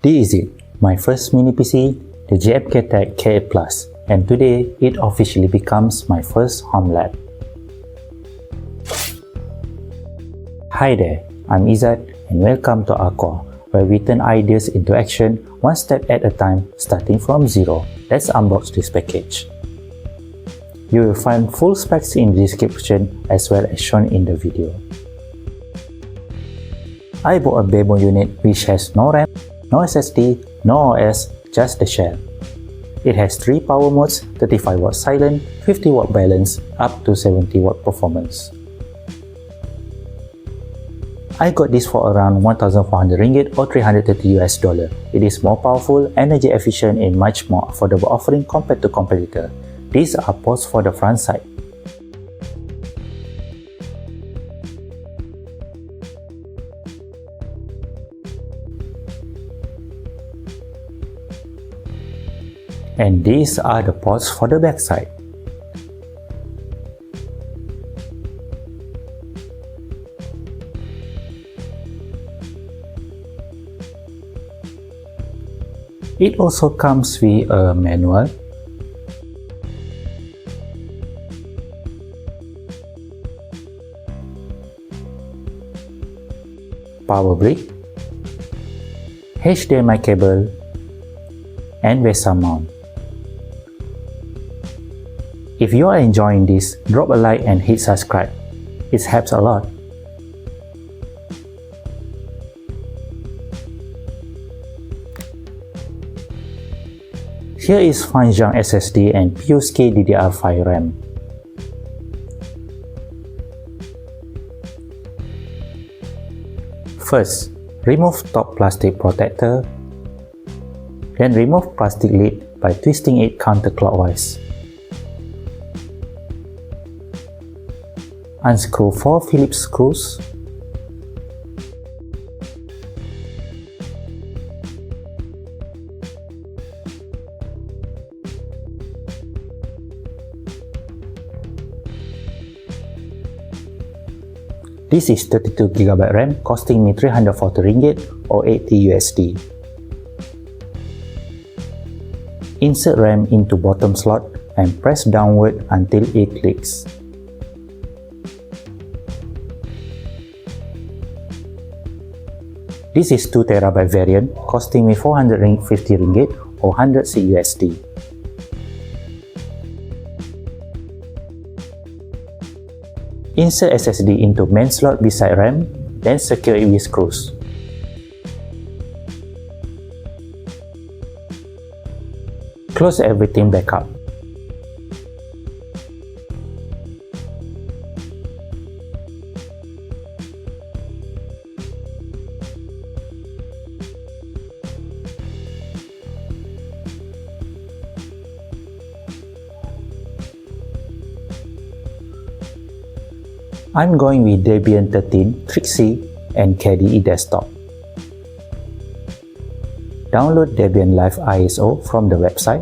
This is it, my first mini PC, the GMKtec K8 Plus, and today it officially becomes my first Homelab. Hi there, I'm Izzat and welcome to Arcoix, where we turn ideas into action one step at a time, starting from zero. Let's unbox this package. You will find full specs in the description as well as shown in the video. I bought a bare bone unit which has no RAM, no SSD, no OS, just the shell. It has 3 power modes, 35W silent, 50W balance, up to 70W performance. I got this for around 1,400 ringgit or $330. It is more powerful, energy efficient and much more affordable offering compared to competitor. These are ports for the front side. And these are the ports for the back side. It also comes with a manual, power brick, HDMI cable, and VESA mount. If you are enjoying this, drop a like and hit subscribe. It helps a lot. Here is Funjang SSD and PUSK DDR5 RAM. First, remove top plastic protector. Then remove plastic lid by twisting it counterclockwise. Unscrew 4 Phillips screws. This is 32GB RAM costing me 340 ringgit or 80 USD. Insert RAM into bottom slot and press downward until it clicks. This is 2TB variant costing me 450 ringgit or 100 CUSD. Insert SSD into main slot beside RAM, then secure it with screws. Close everything back up. I'm going with Debian Trixie and KDE Desktop. Download Debian Live ISO from the website.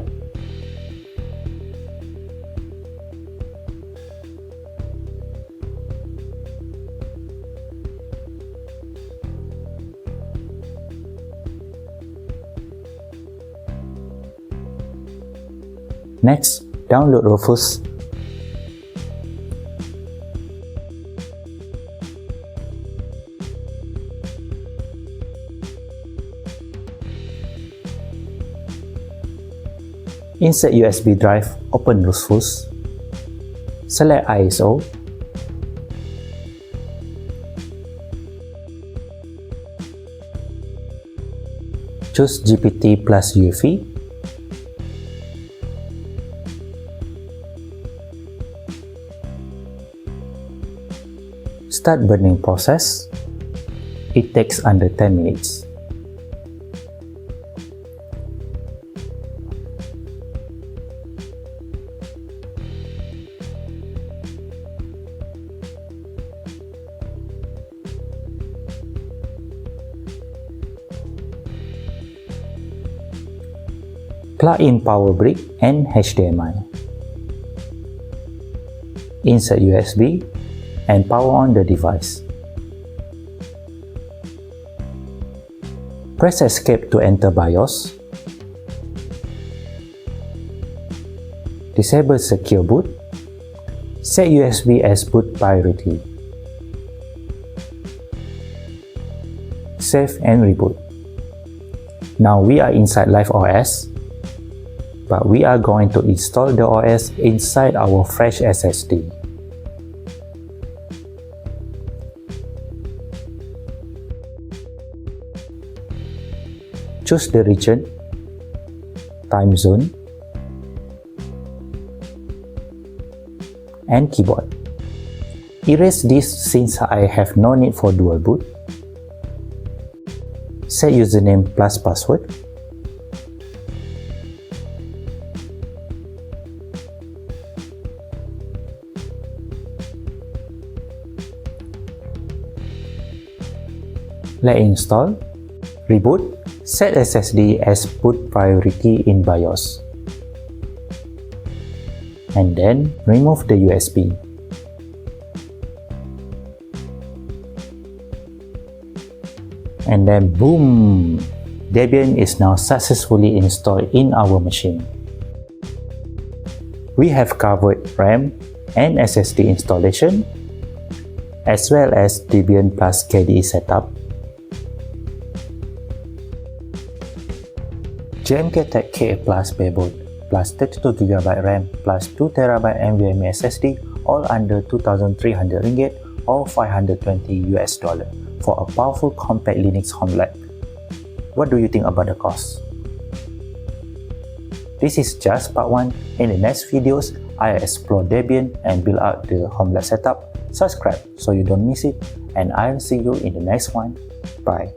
Next, download Rufus. Insert USB drive, open Rufus, select ISO, choose GPT plus UEFI, start burning process. It takes under 10 minutes. Plug in power brick and HDMI. Insert USB and power on the device. Press Escape to enter BIOS. Disable Secure Boot. Set USB as boot priority. Save and reboot. Now we are inside Live OS, but we are going to install the OS inside our fresh SSD. Choose the region, time zone, and keyboard. Erase this since I have no need for dual boot. Set username plus password. Let install. Reboot. Set SSD as boot priority in BIOS. And then remove the USB. And then boom! Debian is now successfully installed in our machine. We have covered RAM and SSD installation, as well as Debian plus KDE setup, GMKtec K8 Plus barebone plus 32GB RAM plus 2TB NVMe SSD, all under 2,300 ringgit or $520 for a powerful compact Linux Homelab. What do you think about the cost? This is just part 1. In the next videos, I explore Debian and build out the Homelab setup. Subscribe so you don't miss it, and I'll see you in the next one. Bye.